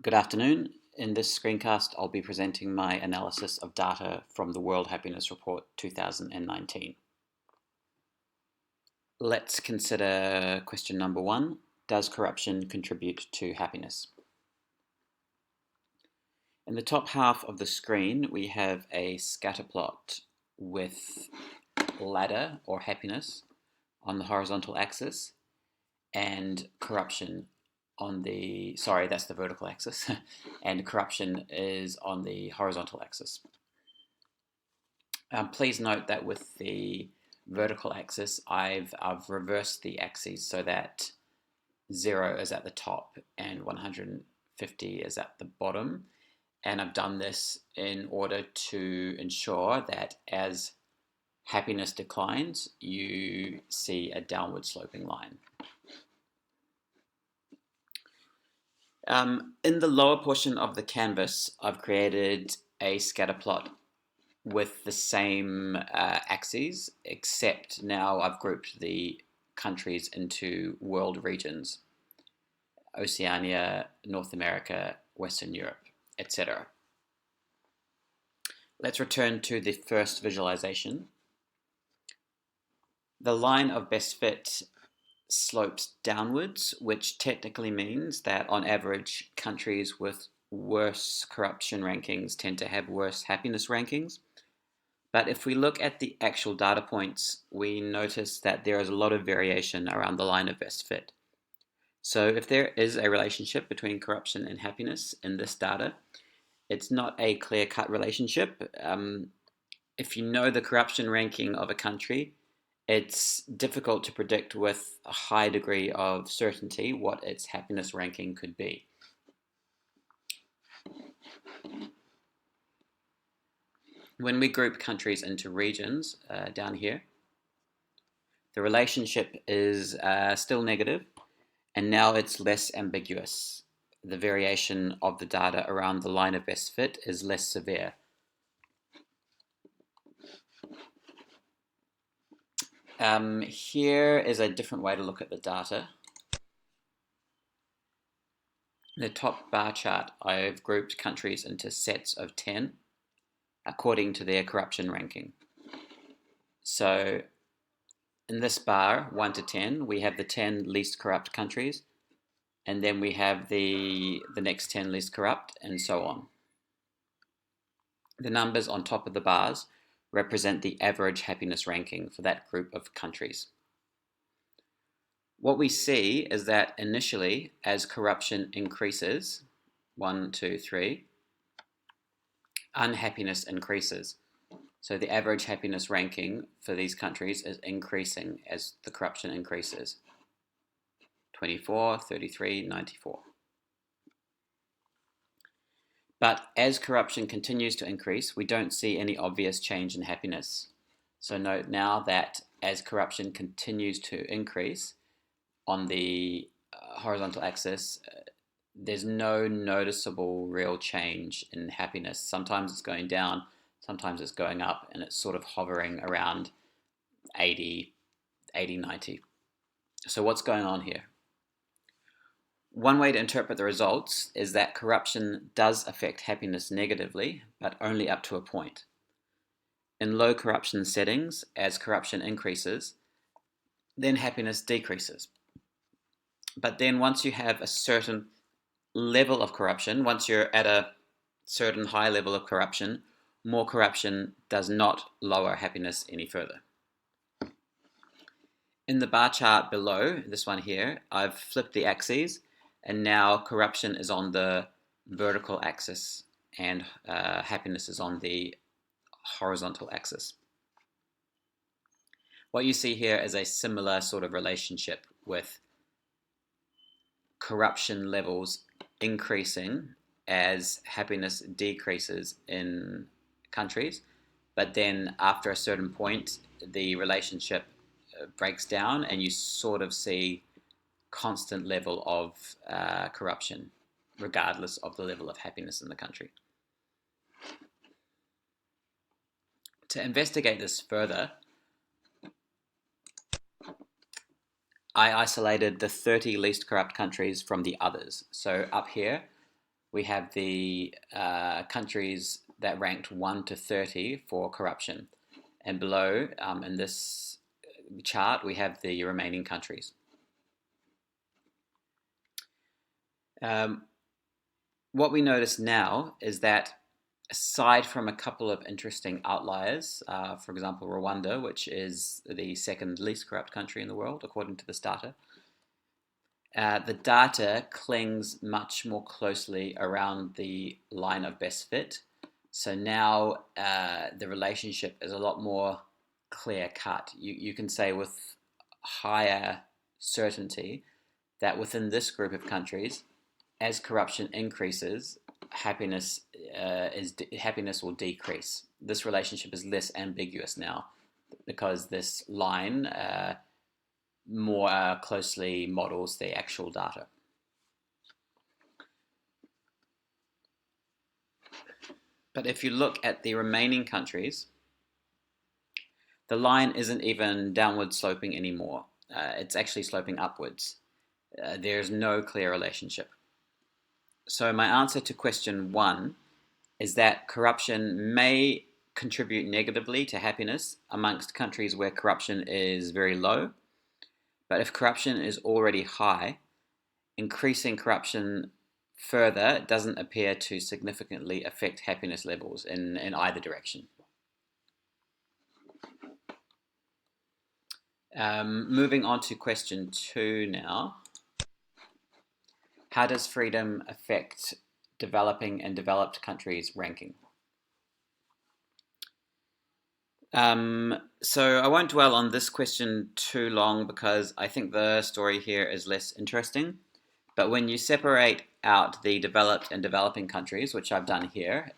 Good afternoon. In this screencast, I'll be presenting my analysis of data from the World Happiness Report 2019. Let's consider question number 1. Does corruption contribute to happiness? In the top half of the screen, we have a scatter plot with ladder or happiness on the horizontal axis and corruption on the, sorry, that's the vertical axis, and corruption is on the horizontal axis. Please note that with the vertical axis, I've reversed the axes so that 0 is at the top and 150 is at the bottom. And I've done this in order to ensure that as happiness declines, you see a downward sloping line. In the lower portion of the canvas, I've created a scatter plot with the same axes, except now I've grouped the countries into world regions: Oceania, North America, Western Europe, etc. Let's return to the first visualization. The line of best fit slopes downwards, which technically means that on average, countries with worse corruption rankings tend to have worse happiness rankings. But if we look at the actual data points, we notice that there is a lot of variation around the line of best fit. So if there is a relationship between corruption and happiness in this data, it's not a clear-cut relationship. If you know the corruption ranking of a country, it's difficult to predict with a high degree of certainty what its happiness ranking could be. When we group countries into regions down here, the relationship is still negative, and now it's less ambiguous. The variation of the data around the line of best fit is less severe. Here is a different way to look at the data. In the top bar chart, I've grouped countries into sets of 10 according to their corruption ranking. So in this bar, 1 to 10, we have the 10 least corrupt countries, and then we have the next 10 least corrupt, and so on. The numbers on top of the bars represent the average happiness ranking for that group of countries. What we see is that initially, as corruption increases, 1, 2, 3, unhappiness increases. So the average happiness ranking for these countries is increasing as the corruption increases. 24, 33, 94. But as corruption continues to increase, we don't see any obvious change in happiness. So note now that as corruption continues to increase on the horizontal axis, there's no noticeable real change in happiness. Sometimes it's going down, sometimes it's going up, and it's sort of hovering around 80, 90. So what's going on here? One way to interpret the results is that corruption does affect happiness negatively, but only up to a point. In low corruption settings, as corruption increases, then happiness decreases. But then once you have a certain level of corruption, once you're at a certain high level of corruption, more corruption does not lower happiness any further. In the bar chart below, this one here, I've flipped the axes, and now corruption is on the vertical axis and happiness is on the horizontal axis. What you see here is a similar sort of relationship with corruption levels increasing as happiness decreases in countries, but then after a certain point the relationship breaks down and you sort of see constant level of corruption regardless of the level of happiness in the country. To investigate this further, I isolated the 30 least corrupt countries from the others. So up here we have the countries that ranked 1 to 30 for corruption. And below, in this chart, we have the remaining countries. What we notice now is that aside from a couple of interesting outliers, for example, Rwanda, which is the second least corrupt country in the world, according to this data, the data clings much more closely around the line of best fit. So now the relationship is a lot more clear cut. You can say with higher certainty that within this group of countries, as corruption increases, happiness will decrease. This relationship is less ambiguous now because this line more closely models the actual data. But if you look at the remaining countries, the line isn't even downward sloping anymore. It's actually sloping upwards. There's no clear relationship. So my answer to question 1 is that corruption may contribute negatively to happiness amongst countries where corruption is very low. But if corruption is already high, increasing corruption further doesn't appear to significantly affect happiness levels in either direction. Moving on to question 2 now. How does freedom affect developing and developed countries' ranking? So I won't dwell on this question too long because I think the story here is less interesting. But when you separate out the developed and developing countries, which I've done here,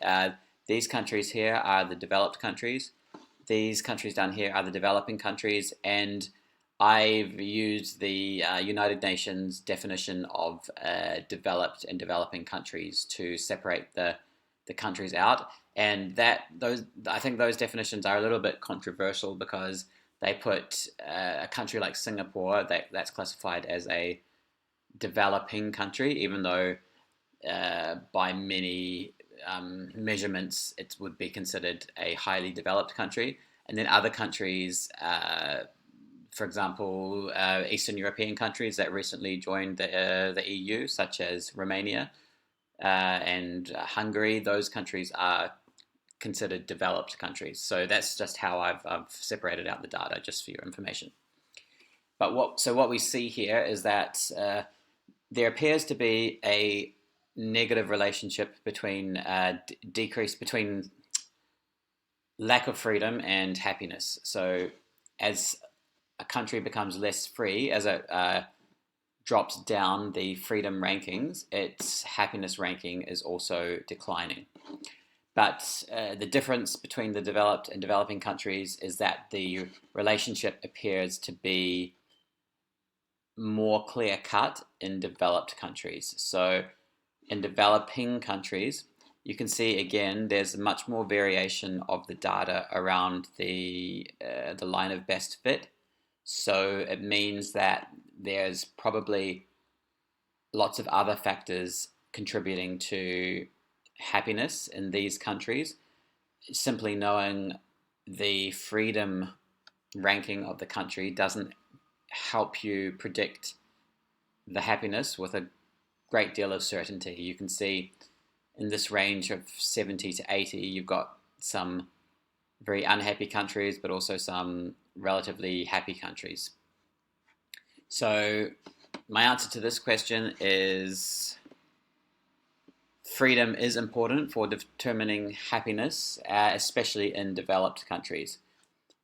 these countries here are the developed countries. These countries down here are the developing countries, and I've used the United Nations definition of developed and developing countries to separate the countries out. And I think those definitions are a little bit controversial because they put a country like Singapore that's classified as a developing country, even though by many measurements it would be considered a highly developed country. And then other countries, for example, Eastern European countries that recently joined the EU, such as Romania and Hungary, those countries are considered developed countries. So that's just how I've separated out the data, just for your information. But what we see here is that there appears to be a negative relationship between between lack of freedom and happiness. So as a country becomes less free, as it drops down the freedom rankings, its happiness ranking is also declining. But the difference between the developed and developing countries is that the relationship appears to be more clear-cut in developed countries. So in developing countries, you can see again there's much more variation of the data around the line of best fit. So it means that there's probably lots of other factors contributing to happiness in these countries. Simply knowing the freedom ranking of the country doesn't help you predict the happiness with a great deal of certainty. You can see in this range of 70 to 80, you've got some very unhappy countries, but also some relatively happy countries. So my answer to this question is freedom is important for determining happiness, especially in developed countries.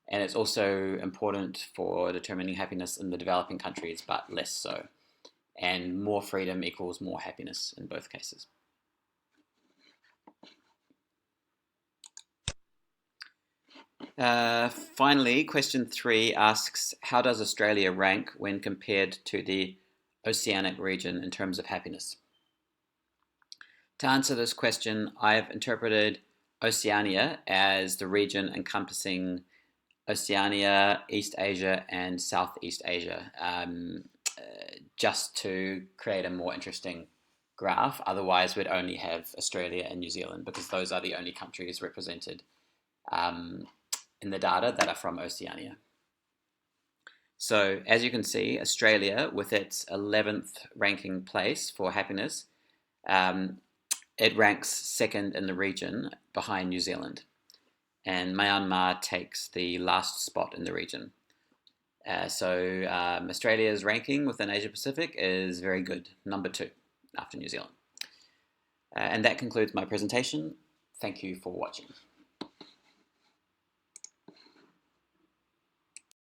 And it's also important for determining happiness in the developing countries, but less so. And more freedom equals more happiness in both cases. Finally, question 3 asks, how does Australia rank when compared to the Oceanic region in terms of happiness? To answer this question, I've interpreted Oceania as the region encompassing Oceania, East Asia, and Southeast Asia, just to create a more interesting graph. Otherwise, we'd only have Australia and New Zealand because those are the only countries represented in the data that are from Oceania. So as you can see, Australia, with its 11th ranking place for happiness, it ranks second in the region behind New Zealand. And Myanmar takes the last spot in the region. So Australia's ranking within Asia Pacific is very good, number 2 after New Zealand. And that concludes my presentation. Thank you for watching.